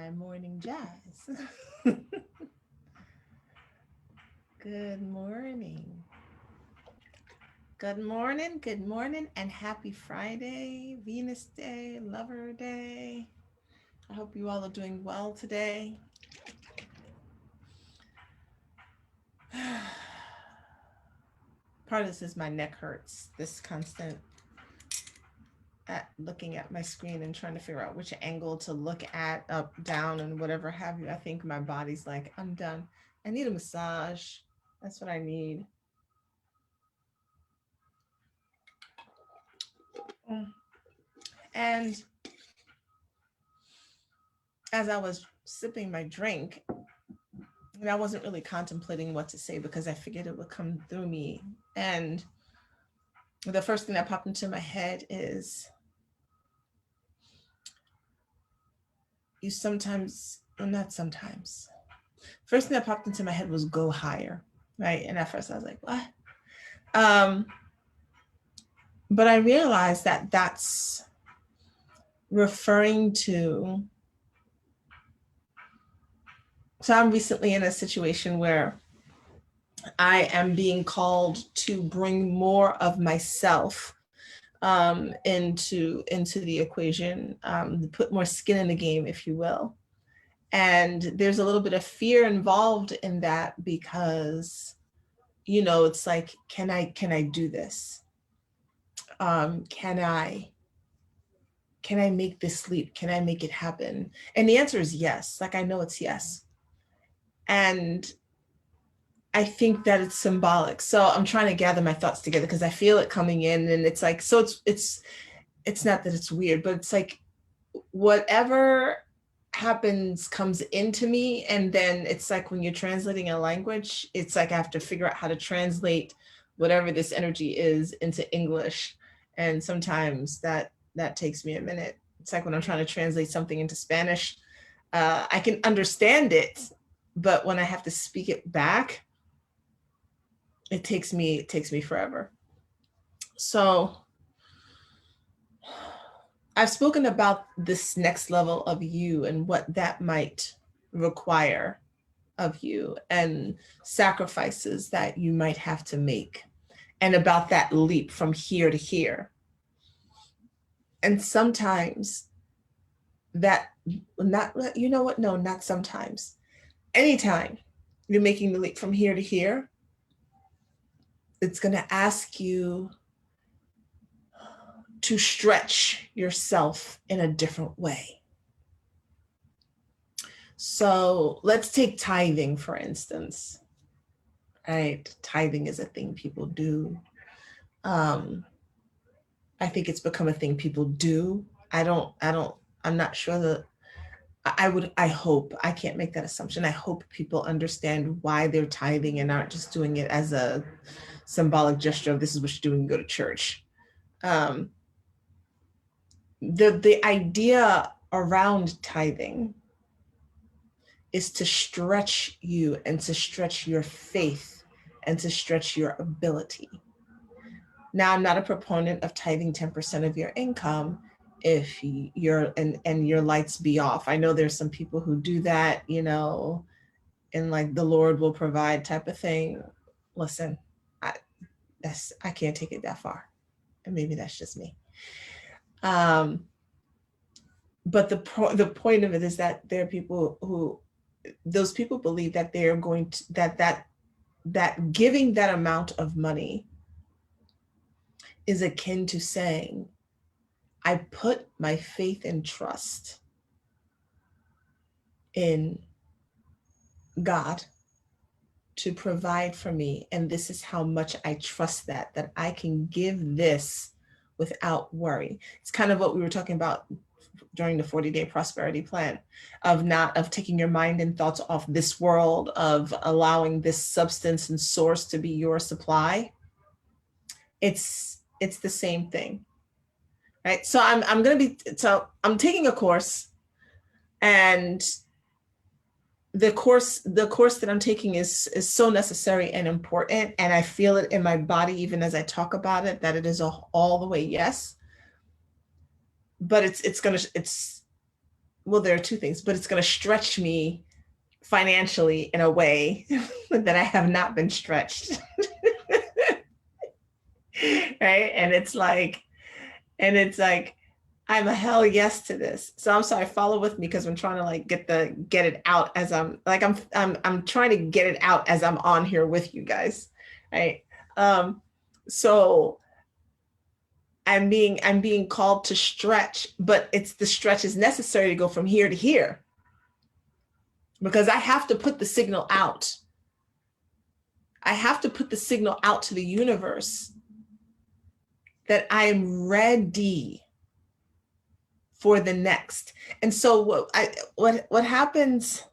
my morning jazz. Good morning. Good morning, and happy Friday, Venus Day, Lover Day. I hope you all are doing well today. Part of this is my neck hurts, this constant at looking at my screen and trying to figure out which angle to look at, up, down, and whatever have you. I think my body's like, I'm done. I need a massage. That's what I need. Mm. And as I was sipping my drink, and I wasn't really contemplating what to say because I figured it would come through me. And the first thing that popped into my head is you sometimes, well, not sometimes. First thing that popped into my head was go higher, right? And at first I was like, what? Um, but I realized that that's referring to. So I'm recently in a situation where I am being called to bring more of myself into the equation, put more skin in the game, if you will. And there's a little bit of fear involved in that because, it's like, can I do this? Can I make this leap? Can I make it happen? And the answer is yes. Like, I know it's yes. And I think that it's symbolic. So I'm trying to gather my thoughts together because I feel it coming in, and it's like, so it's not that it's weird, but it's like whatever happens comes into me. And then it's like when you're translating a language, it's like I have to figure out how to translate whatever this energy is into English. And sometimes that takes me a minute. It's like when I'm trying to translate something into Spanish, I can understand it, but when I have to speak it back, it takes me forever. So I've spoken about this next level of you and what that might require of you and sacrifices that you might have to make, and about that leap from here to here. And sometimes that, not, you know what? No, not sometimes. Anytime you're making the leap from here to here, it's going to ask you to stretch yourself in a different way. So let's take tithing, for instance. Right? Tithing is a thing people do. Um, I think it's become a thing people do. I'm not sure that I hope, I can't make that assumption. I hope people understand why they're tithing and aren't just doing it as a symbolic gesture of this is what you're doing, go to church. Um, the idea around tithing is to stretch you and to stretch your faith and to stretch your ability. Now, I'm not a proponent of tithing 10% of your income if you're and your lights be off. I know there's some people who do that, and like the Lord will provide type of thing. Listen, I I can't take it that far. And maybe that's just me. Um, but the point of it is that there are people who, those people believe that they're going to, that giving that amount of money is akin to saying, I put my faith and trust in God to provide for me. And this is how much I trust that I can give this without worry. It's kind of what we were talking about during the 40-day prosperity plan, of taking your mind and thoughts off this world, of allowing this substance and source to be your supply. It's the same thing, right? So I'm taking a course, and the course that I'm taking is so necessary and important, and I feel it in my body even as I talk about it, that it is all the way yes. But it's well, there are two things, but it's going to stretch me financially in a way that I have not been stretched. Right. And it's like, I'm a hell yes to this. So I'm sorry, follow with me because I'm trying to like get it out as I'm trying to get it out as I'm on here with you guys. Right. So I'm being called to stretch, but it's the stretch is necessary to go from here to here because I have to put the signal out. I have to put the signal out to the universe that I am ready for the next. And so what happens,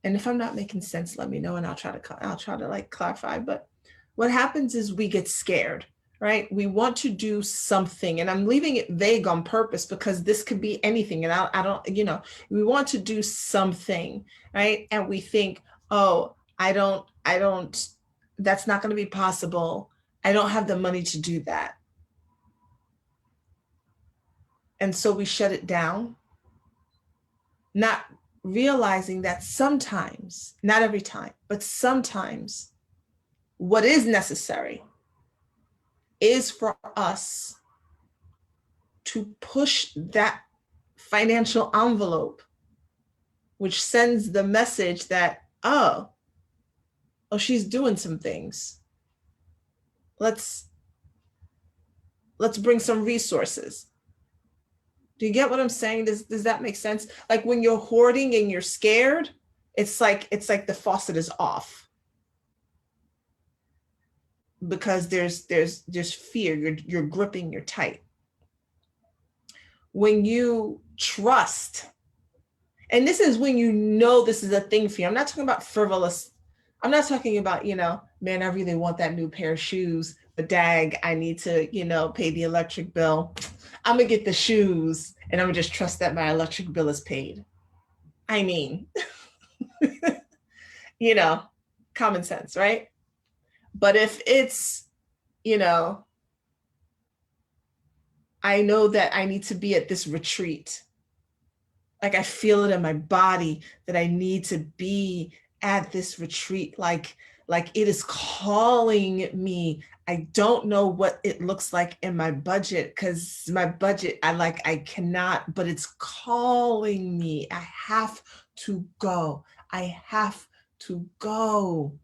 and if I'm not making sense, let me know and I'll try to like clarify. But what happens is we get scared, right? We want to do something, and I'm leaving it vague on purpose because this could be anything. And I don't, we want to do something, right? And we think, oh, I don't, that's not going to be possible. I don't have the money to do that. And so we shut it down, not realizing that sometimes, not every time, but sometimes what is necessary is for us to push that financial envelope, which sends the message that, oh, she's doing some things. Let's bring some resources. Do you get what I'm saying? Does that make sense? Like when you're hoarding and you're scared, it's like the faucet is off because there's fear. You're gripping, you're tight. When you trust, and this is when you know this is a thing for you. I'm not talking about frivolous. I'm not talking about, man, I really want that new pair of shoes, but dag, I need to, pay the electric bill. I'm gonna get the shoes and I'm gonna just trust that my electric bill is paid. I mean, you know, common sense, right? But if it's, you know, I know that I need to be at this retreat. Like I feel it in my body that I need to be at this retreat. Like it is calling me. I don't know what it looks like in my budget because my budget, I cannot, but it's calling me. I have to go. I have to go.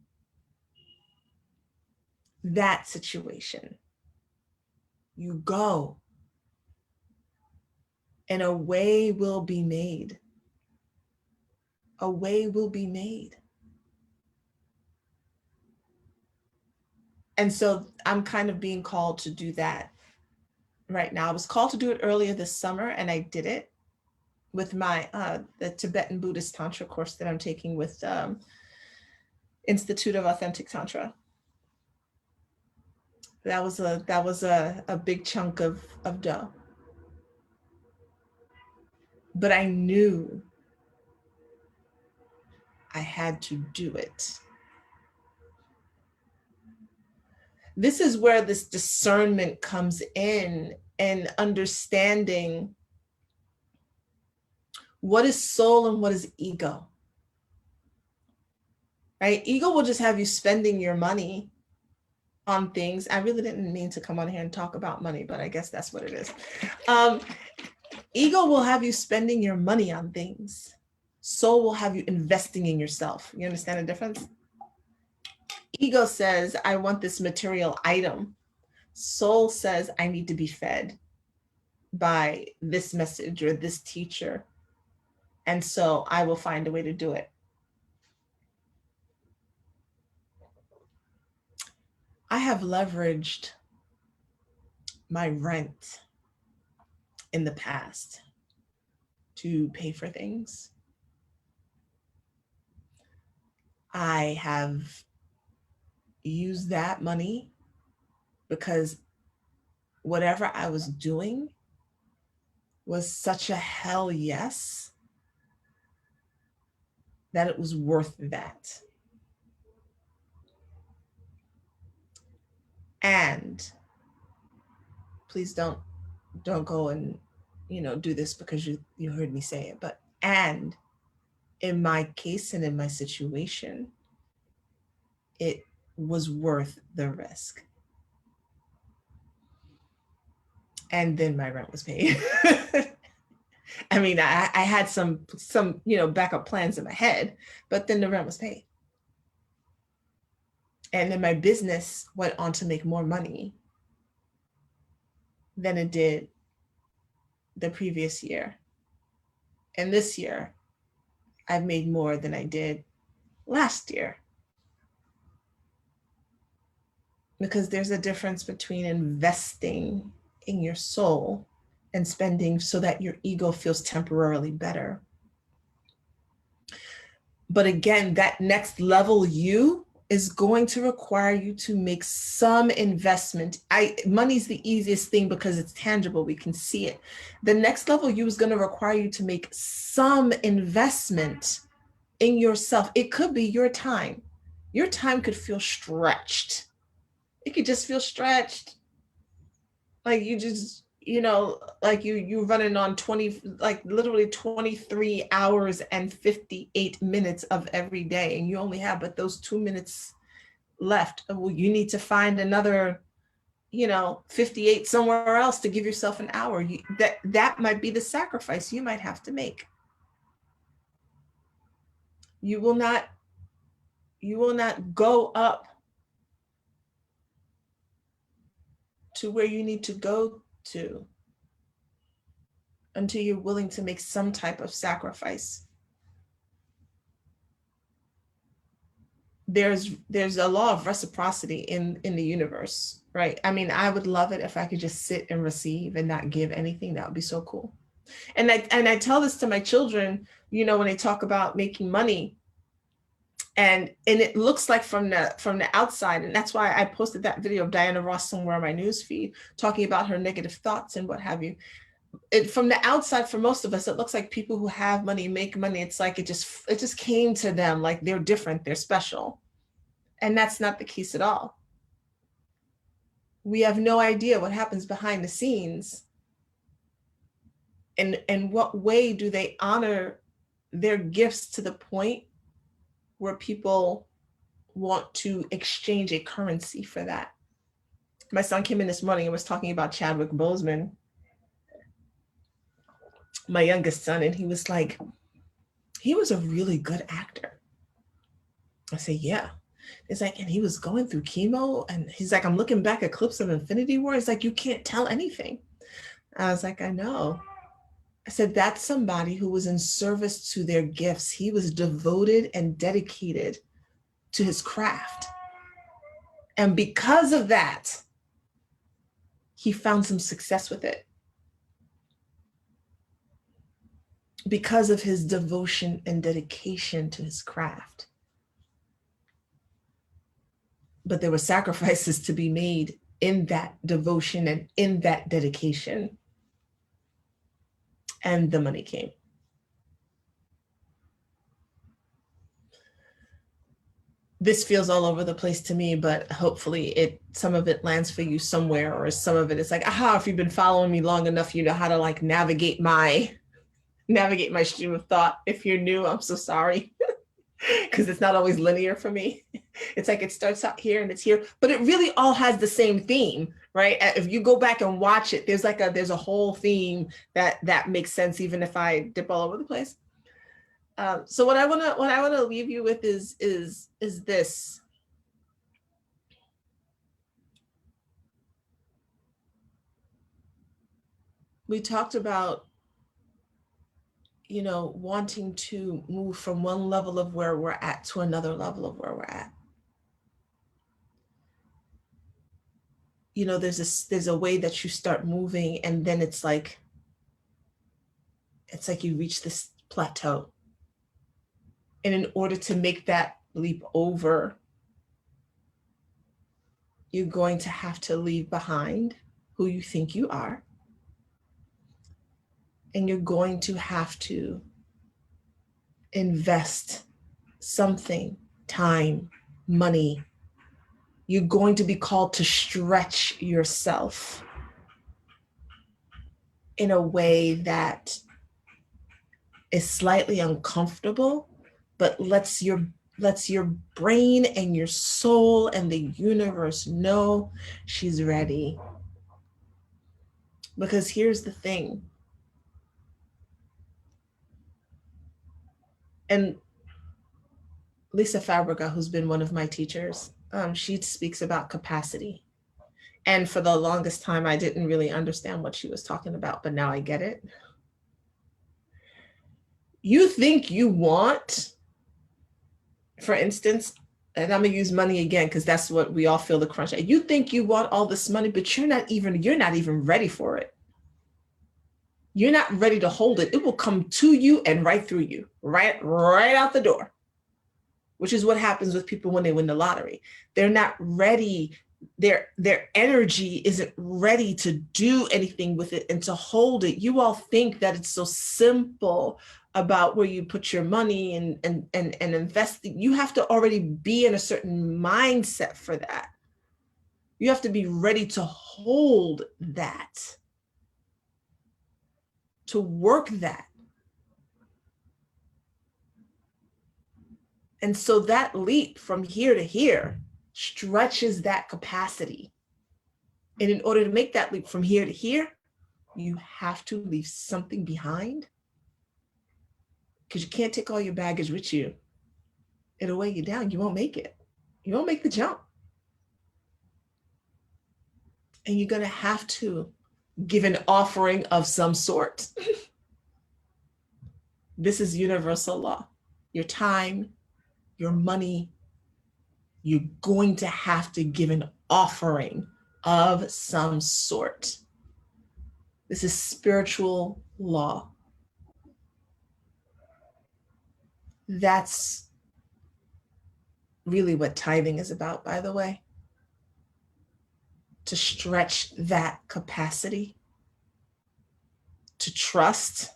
That situation. You go and a way will be made. A way will be made. And so I'm kind of being called to do that right now. I was called to do it earlier this summer and I did it with my the Tibetan Buddhist Tantra course that I'm taking with Institute of Authentic Tantra. That was a big chunk of dough. But I knew I had to do it. This is where this discernment comes in and understanding what is soul and what is ego. Right? Ego will just have you spending your money on things. I really didn't mean to come on here and talk about money, but I guess that's what it is. Ego will have you spending your money on things. Soul will have you investing in yourself. You understand the difference? Ego says, I want this material item. Soul says, I need to be fed by this message or this teacher. And so I will find a way to do it. I have leveraged my rent in the past to pay for things. I have used that money because whatever I was doing was such a hell yes that it was worth that. And please don't go and do this because you heard me say it, but and in my case and in my situation, it was worth the risk. And then my rent was paid. I mean, I had some backup plans in my head, but then the rent was paid. And then my business went on to make more money than it did the previous year. And this year, I've made more than I did last year. Because there's a difference between investing in your soul and spending so that your ego feels temporarily better. But again, that next level you is going to require you to make some investment. Money's the easiest thing because it's tangible. We can see it. The next level you is going to require you to make some investment in yourself. It could be your time. Your time could feel stretched. It could just feel stretched. Like you just, like you're running on 20, like literally 23 hours and 58 minutes of every day. And you only have but those 2 minutes left. Well, you need to find another, 58 somewhere else to give yourself an hour. That might be the sacrifice you might have to make. You will not go up to where you need to go to until you're willing to make some type of sacrifice. There's a law of reciprocity in the universe, right? I mean, I would love it if I could just sit and receive and not give anything. That would be so cool. And I tell this to my children, when they talk about making money, and it looks like from the outside, and that's why I posted that video of Diana Ross somewhere on my newsfeed talking about her negative thoughts and what have you. From the outside, for most of us, it looks like people who have money, make money. It's like it just came to them, like they're different, they're special. And that's not the case at all. We have no idea what happens behind the scenes. And what way do they honor their gifts to the point where people want to exchange a currency for that? My son came in this morning and was talking about Chadwick Boseman, my youngest son, and he was like, he was a really good actor. I say, yeah. It's like, and he was going through chemo, and he's like, I'm looking back at clips of Infinity War. It's like, you can't tell anything. I was like, I know. I said, that's somebody who was in service to their gifts. He was devoted and dedicated to his craft. And because of that, he found some success with it. Because of his devotion and dedication to his craft. But there were sacrifices to be made in that devotion and in that dedication. And the money came. This feels all over the place to me, but hopefully some of it lands for you somewhere, or some of it is like, aha, if you've been following me long enough, you know how to like navigate my stream of thought. If you're new, I'm so sorry. Because it's not always linear for me. It's like it starts out here and it's here, but it really all has the same theme, right? If you go back and watch it, there's a whole theme that makes sense, even if I dip all over the place. So what I want to leave you with is this. We talked about wanting to move from one level of where we're at to another level of where we're at. There's a way that you start moving, and then it's like you reach this plateau. And in order to make that leap over, you're going to have to leave behind who you think you are. And you're going to have to invest something, time, money. You're going to be called to stretch yourself. in a way that is slightly uncomfortable, but lets your brain and your soul and the universe know she's ready. Because here's the thing. And Lisa Fabrica, who's been one of my teachers, she speaks about capacity. And for the longest time, I didn't really understand what she was talking about, but now I get it. You think you want, for instance, and I'm gonna use money again because that's what we all feel the crunch at. You think you want all this money, but you're not even ready for it. You're not ready to hold it. It will come to you and right through you, right out the door, which is what happens with people when they win the lottery. They're not ready. Their energy isn't ready to do anything with it and to hold it. You all think that it's so simple about where you put your money and invest. You have to already be in a certain mindset for that. You have to be ready to hold that, to work that. And so that leap from here to here stretches that capacity. And in order to make that leap from here to here, you have to leave something behind, because you can't take all your baggage with you. It'll weigh you down. You won't make it. You won't make the jump. And you're going to have to give an offering of some sort. This is universal law. Your time, your money, you're going to have to give an offering of some sort. This is spiritual law. That's really what tithing is about, by the way. To stretch that capacity, to trust,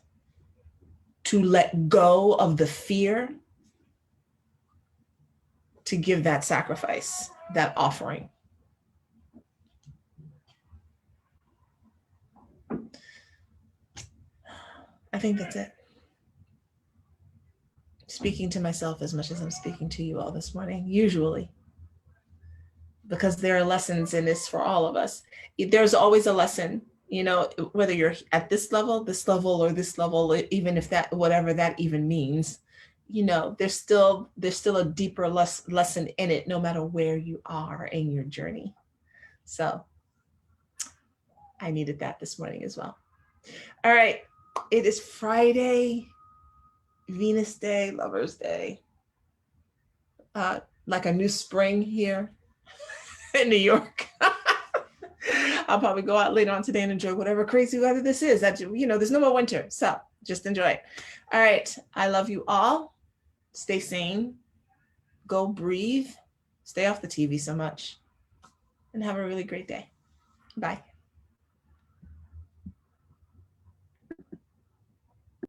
to let go of the fear, to give that sacrifice, that offering. I think that's it. Speaking to myself as much as I'm speaking to you all this morning, usually, because there are lessons in this for all of us. There's always a lesson, you know, whether you're at this level, or this level, even if that, whatever that even means, you know, there's still a deeper lesson in it, no matter where you are in your journey. So I needed that this morning as well. All right. It is Friday, Venus Day, Lover's Day. Like a new spring here in New York. I'll probably go out later on today and enjoy whatever crazy weather this is. That, you know, there's no more winter, so just enjoy it. All right. I love you all. Stay sane. Go breathe. Stay off the TV so much. And have a really great day. Bye.